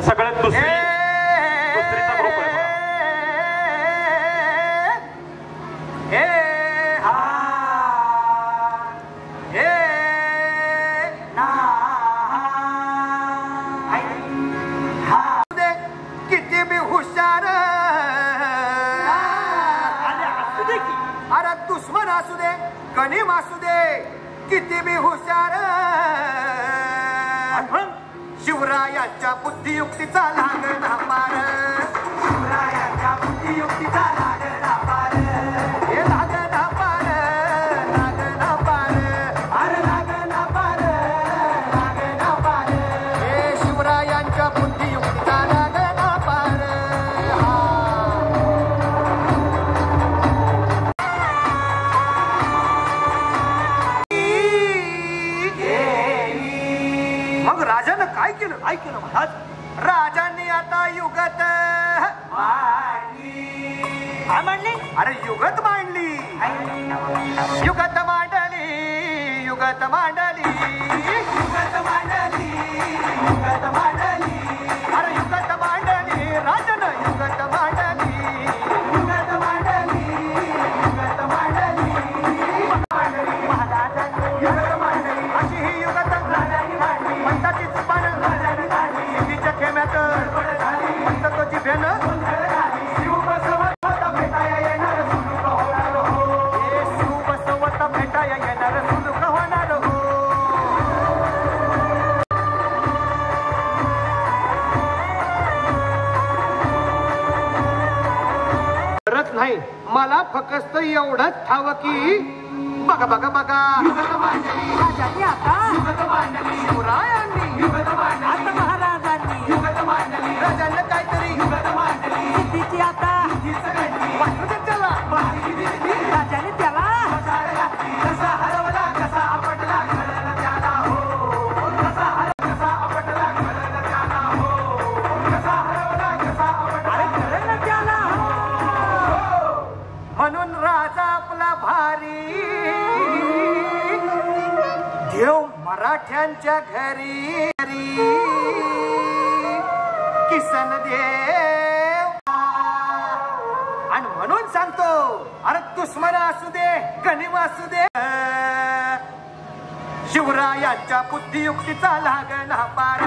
सगळ्यात दुसरीचा ग्रुप आहे किती बी हुशार अरे दुश्मन असू दे गणिम असू दे किती बी हुशार शिवरायांच्या बुद्धियुक्तीचा लागला पार शिवरायांच्या बुद्धियुक्तीचा लागला पार हे लागला पार लागला पार अरे लागला पार लागला पार हे शिवरायांच्या बुद्धियुक्तीचा लागला पार मग राजानं काय केलं महाराज राजांनी आता युगत मांडली अरे युगत मांडली युगत मांडली युगत मांडली युगत मांडली युगत मांडली अरे युगत मांडली राजानं युगत मांडली युगत मांडली युगत मांडली महाराजांनी युगत मांडली अशी ही युगत राजांनी मांडली म्हणताची चुपान राजांनी मांडली सिद्धीच्या खेम्यात म्हणत तो जिभेन शिवबसवत भेटाया येणार सुलूक होणार हो हे शिवबसवत भेटाया येणार सुलूक होणार हो करत नाही मला फक्त एवढंच ठाव की बघा बघा बघा राजांनी आता शिवरायांनी आता महाराजांनी राजांना काहीतरी सिद्धीची आता त्याला राजाने त्याला कसा हरवला कसा आपटला घडला त्याला हो कसा आपटला घडला त्याला हो कसा हरवला कसा आपटला घडला त्याला हो म्हणून राजा आपला भारी देव मराठ्यांच्या घरी किसन देव आणि म्हणून सांगतो अरे दुश्मन असू दे गणिम असू दे शिवरायांच्या बुद्धियुक्तीचा लागला पार